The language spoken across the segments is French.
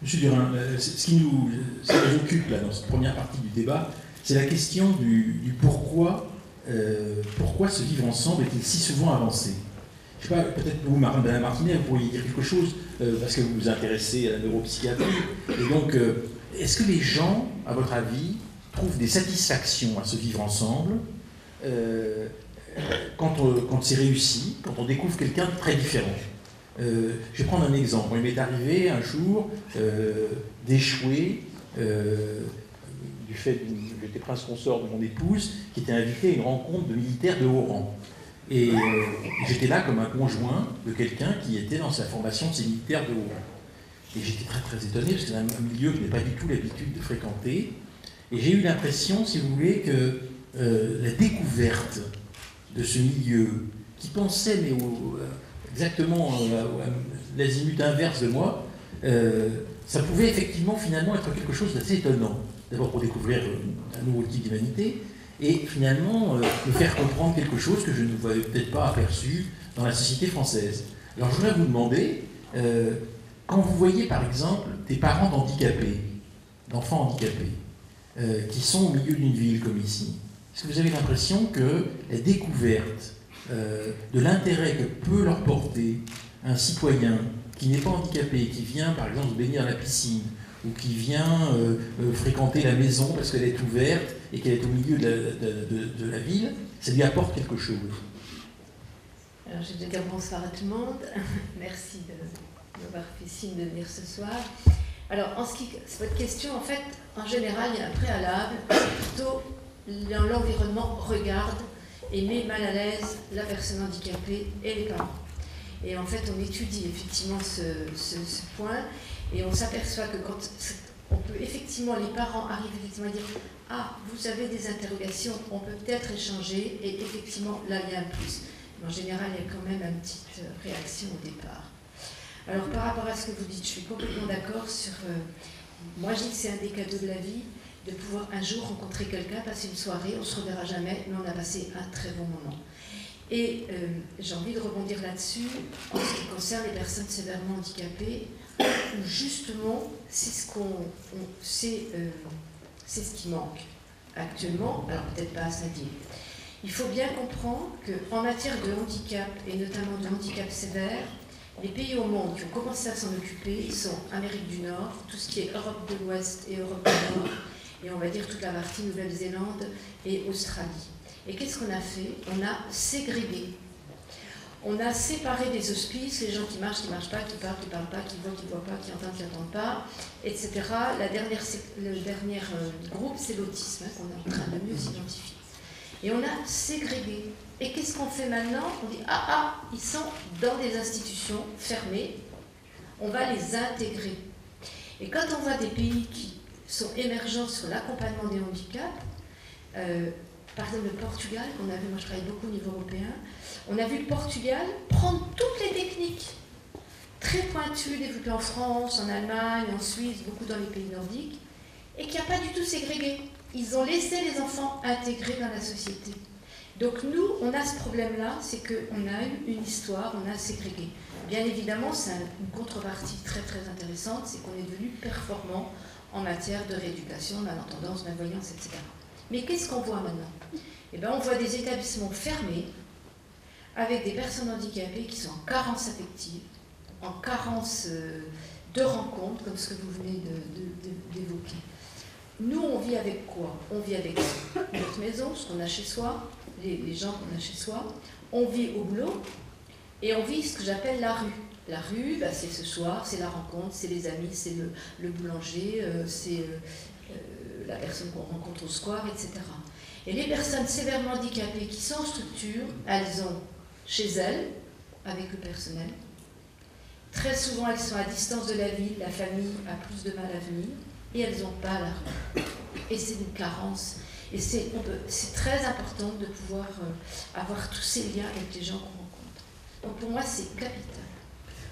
Monsieur Durin, ce qui nous occupe là, dans cette première partie du débat, c'est la question du pourquoi, pourquoi ce vivre ensemble est-il si souvent avancé. Je ne sais pas, peut-être vous, Madame Martinet, vous pourriez dire quelque chose, parce que vous vous intéressez à la neuropsychiatrie. Et donc, est-ce que les gens, à votre avis, trouvent des satisfactions à se vivre ensemble quand c'est réussi, quand on découvre quelqu'un de très différent? Je vais prendre un exemple. Il m'est arrivé un jour d'échouer du fait que j'étais prince consort de mon épouse, qui était invité à une rencontre de militaires de haut rang. Et j'étais là comme un conjoint de quelqu'un qui était dans sa formation de ces militaires de haut rang. Et j'étais très très étonné, parce que c'est un milieu que je n'ai pas du tout l'habitude de fréquenter. Et j'ai eu l'impression, si vous voulez, que la découverte de ce milieu, qui pensait, mais exactement l'azimut inverse de moi, ça pouvait effectivement finalement être quelque chose d'assez étonnant. D'abord pour découvrir un nouveau type d'humanité, et finalement me faire comprendre quelque chose que je ne n'avais peut-être pas aperçu dans la société française. Alors je voudrais vous demander, quand vous voyez par exemple des parents d'enfants handicapés, qui sont au milieu d'une ville comme ici, est-ce que vous avez l'impression que la découverte de l'intérêt que peut leur porter un citoyen qui n'est pas handicapé, qui vient par exemple se baigner dans la piscine, ou qui vient fréquenter la maison parce qu'elle est ouverte et qu'elle est au milieu de la ville, ça lui apporte quelque chose? Alors je vais dire bonsoir à tout le monde. Merci de m'avoir fait signe de venir ce soir. Alors en ce qui c'est votre question, en fait, en général, il y a un préalable, c'est plutôt l'environnement regarde et met mal à l'aise la personne handicapée et les parents. Et en fait, on étudie effectivement ce point et on s'aperçoit que quand on peut effectivement, les parents arrivent effectivement à dire « Ah, vous avez des interrogations, on peut peut-être échanger » et effectivement, là, il y a un plus. Mais en général, il y a quand même une petite réaction au départ. Alors, par rapport à ce que vous dites, je suis complètement d'accord sur... moi, je dis que c'est un des cadeaux de la vie, de pouvoir un jour rencontrer quelqu'un, passer une soirée, on ne se reverra jamais, mais on a passé un très bon moment. Et j'ai envie de rebondir là-dessus, en ce qui concerne les personnes sévèrement handicapées, où justement, c'est ce qui manque actuellement, alors peut-être pas à ça dire. Il faut bien comprendre qu'en matière de handicap, et notamment de handicap sévère, les pays au monde qui ont commencé à s'en occuper sont Amérique du Nord, tout ce qui est Europe de l'Ouest et Europe du Nord, et on va dire toute la partie Nouvelle-Zélande et Australie. Et qu'est-ce qu'on a fait? On a ségrégé. On a séparé des hospices, les gens qui marchent pas, qui parlent pas, qui voient pas, qui entendent pas, etc. Le dernier groupe, c'est l'autisme, qu'on est en train de mieux s'identifier. Et on a ségrégé. Et qu'est-ce qu'on fait maintenant? On dit, ils sont dans des institutions fermées, on va les intégrer. Et quand on voit des pays qui sont émergents sur l'accompagnement des handicaps, par exemple le Portugal, qu'on a vu, moi je travaille beaucoup au niveau européen, on a vu le Portugal prendre toutes les techniques très pointues, développées en France, en Allemagne, en Suisse, beaucoup dans les pays nordiques, et qui n'a pas du tout ségrégé. Ils ont laissé les enfants intégrés dans la société. Donc nous, on a ce problème-là, c'est qu'on a eu une histoire, on a ségrégé. Bien évidemment, c'est une contrepartie très très intéressante, c'est qu'on est devenu performant en matière de rééducation, malentendance, malvoyance, etc. Mais qu'est-ce qu'on voit maintenant? Eh bien, on voit des établissements fermés avec des personnes handicapées qui sont en carence affective, en carence de rencontres, comme ce que vous venez d'évoquer. Nous, on vit avec quoi? On vit avec notre maison, ce qu'on a chez soi, les gens qu'on a chez soi. On vit au boulot et on vit ce que j'appelle la rue. La rue, bah, c'est ce soir, c'est la rencontre, c'est les amis, c'est le boulanger, c'est la personne qu'on rencontre au square, etc. Et les personnes sévèrement handicapées qui sont en structure, elles ont chez elles, avec le personnel. Très souvent, elles sont à distance de la ville, la famille a plus de mal à venir, et elles n'ont pas la rue. Et c'est une carence. Et c'est très important de pouvoir avoir tous ces liens avec les gens qu'on rencontre. Donc pour moi, c'est capital.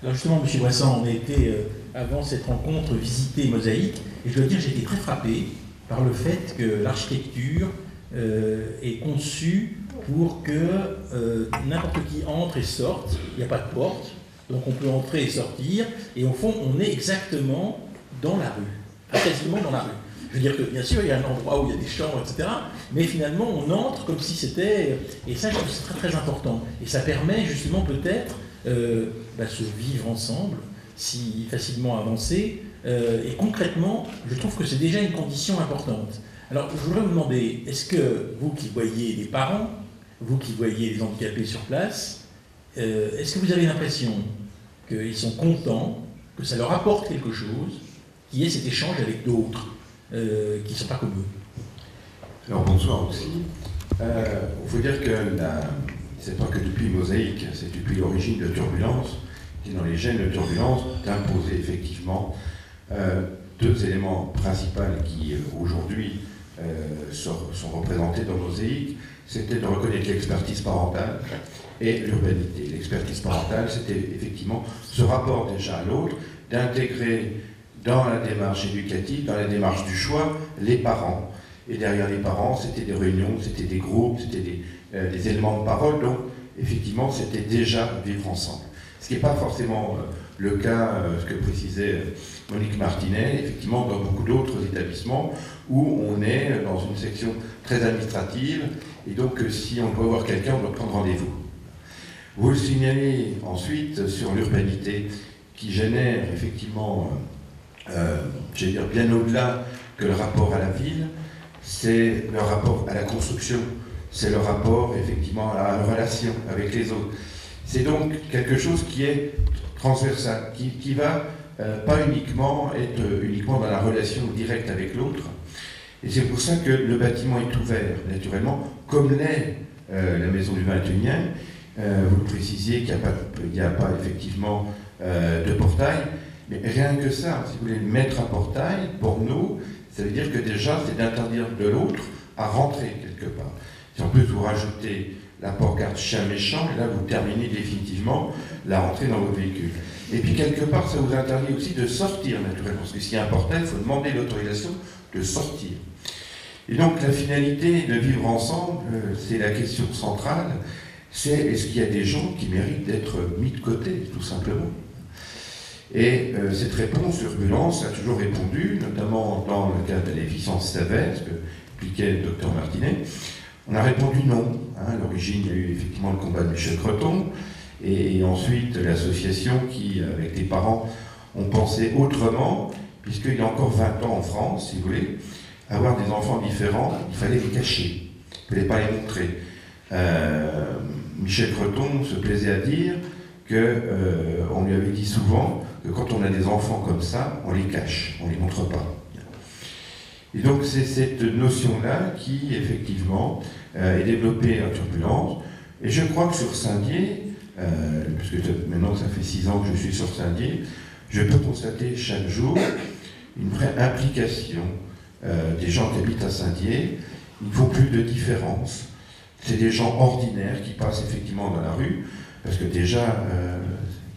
Alors justement, M. Boissan, on a été, avant cette rencontre, visiter Mosaïque, et je dois dire que j'ai été très frappé par le fait que l'architecture est conçue pour que n'importe qui entre et sorte. Il n'y a pas de porte, donc on peut entrer et sortir, et au fond, on est exactement dans la rue, quasiment dans la rue. Je veux dire que bien sûr il y a un endroit où il y a des chambres, etc. Mais finalement on entre comme si c'était... Et ça je trouve que c'est très très important. Et ça permet justement peut-être ce vivre ensemble, si facilement avancé. Et concrètement, je trouve que c'est déjà une condition importante. Alors je voudrais vous demander, est-ce que vous qui voyez les parents, vous qui voyez les handicapés sur place, est-ce que vous avez l'impression qu'ils sont contents, que ça leur apporte quelque chose, qu'il y ait cet échange avec d'autres qui ne sont pas comme eux? Alors bonsoir aussi. Il faut dire que c'est pas que depuis Mosaïque, c'est depuis l'origine de Turbulence, qui dans les gènes de Turbulence d'imposer effectivement deux éléments principaux qui aujourd'hui sont représentés dans Mosaïque. C'était de reconnaître l'expertise parentale et l'urbanité. L'expertise parentale, c'était effectivement ce rapport déjà à l'autre, d'intégrer dans la démarche éducative, dans la démarche du choix, les parents. Et derrière les parents, c'était des réunions, c'était des groupes, c'était des éléments de parole. Donc, effectivement, c'était déjà vivre ensemble. Ce qui n'est pas forcément le cas, ce que précisait Monique Martinet, effectivement, dans beaucoup d'autres établissements où on est dans une section très administrative, et donc si on doit voir quelqu'un, on doit prendre rendez-vous. Vous le signalez ensuite sur l'urbanité, qui génère effectivement, j'allais dire bien au-delà que le rapport à la ville, c'est le rapport à la construction, c'est le rapport effectivement à la relation avec les autres. C'est donc quelque chose qui est transversal, qui va pas uniquement être uniquement dans la relation directe avec l'autre. Et c'est pour ça que le bâtiment est ouvert, naturellement, comme l'est la maison du 21e. Vous le précisiez qu'il n'y a pas effectivement de portail, mais rien que ça, si vous voulez mettre un portail, pour nous, ça veut dire que déjà, c'est d'interdire de l'autre à rentrer quelque part. Si en plus vous rajoutez la pancarte chien méchant, et là vous terminez définitivement la rentrée dans votre véhicule. Et puis quelque part, ça vous interdit aussi de sortir naturellement, parce que s'il y a un portail, il faut demander l'autorisation de sortir. Et donc la finalité de vivre ensemble, c'est la question centrale, c'est est-ce qu'il y a des gens qui méritent d'être mis de côté, tout simplement. Et cette réponse, Turbulence, a toujours répondu, notamment dans le cas de l'efficience sévère, ce que expliquait le docteur Martinet. On a répondu non. À l'origine, il y a eu effectivement le combat de Michel Creton, et ensuite l'association qui, avec les parents, ont pensé autrement, puisqu'il y a encore 20 ans en France, si vous voulez, avoir des enfants différents, il fallait les cacher, il ne fallait pas les montrer. Michel Creton se plaisait à dire qu'on lui avait dit souvent que quand on a des enfants comme ça, on les cache, on ne les montre pas. Et donc c'est cette notion-là qui, effectivement, est développée en Turbulence. Et je crois que sur Saint-Dié, puisque maintenant ça fait 6 ans que je suis sur Saint-Dié, je peux constater chaque jour une vraie implication des gens qui habitent à Saint-Dié. Il ne faut plus de différence. C'est des gens ordinaires qui passent effectivement dans la rue, parce que déjà,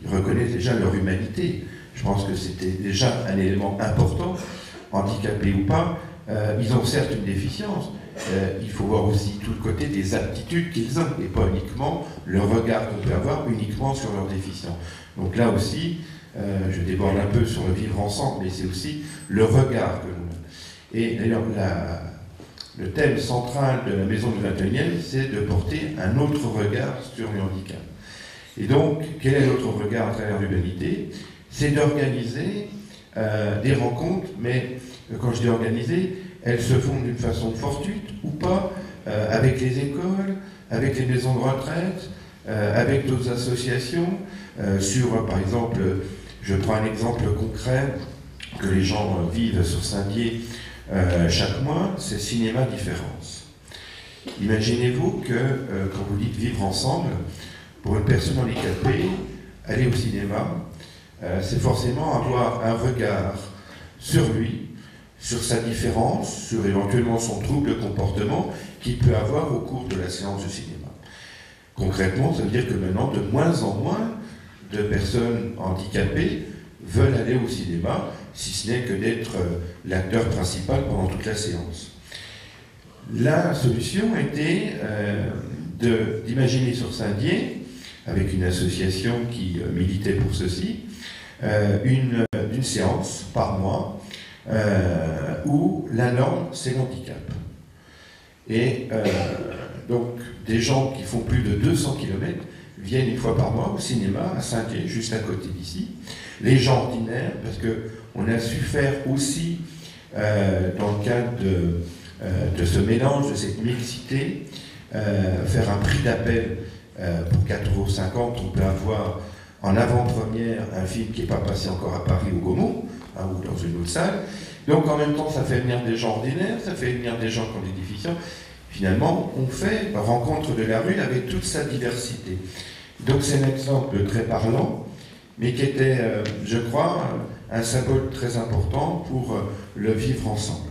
ils reconnaissent déjà leur humanité. Je pense que c'était déjà un élément important, handicapés ou pas. Ils ont certes une déficience, il faut voir aussi tout le côté des aptitudes qu'ils ont, et pas uniquement le regard qu'on peut avoir uniquement sur leur déficience. Donc là aussi, je déborde un peu sur le vivre ensemble, mais c'est aussi le regard que l'on a. Et d'ailleurs, le thème central de la maison du 21e, c'est de porter un autre regard sur le handicap. Et donc, quel est notre regard à travers l'humanité? C'est d'organiser des rencontres, mais quand je dis organiser, elles se font d'une façon fortuite ou pas, avec les écoles, avec les maisons de retraite, avec d'autres associations, par exemple, je prends un exemple concret que les gens vivent sur Saint-Dié chaque mois, c'est Cinéma Différence. Imaginez-vous que, quand vous dites vivre ensemble, pour une personne handicapée, aller au cinéma, c'est forcément avoir un regard sur lui, sur sa différence, sur éventuellement son trouble de comportement qu'il peut avoir au cours de la séance de cinéma. Concrètement, ça veut dire que maintenant, de moins en moins de personnes handicapées veulent aller au cinéma, si ce n'est que d'être l'acteur principal pendant toute la séance. La solution était d'imaginer sur Saint-Dié, avec une association qui militait pour ceci, d'une une séance par mois où la norme, c'est l'handicap. Et donc, des gens qui font plus de 200 km viennent une fois par mois au cinéma, à Saint-Quay, juste à côté d'ici. Les gens ordinaires, parce qu'on a su faire aussi, dans le cadre de ce mélange, de cette mixité, faire un prix d'appel pour 4,50 €. On peut avoir en avant-première un film qui n'est pas passé encore à Paris ou Gaumont, hein, ou dans une autre salle. Donc en même temps, ça fait venir des gens ordinaires, ça fait venir des gens qui ont des déficiences. Finalement, on fait rencontre de la rue avec toute sa diversité. Donc c'est un exemple très parlant, mais qui était, je crois, un symbole très important pour le vivre ensemble.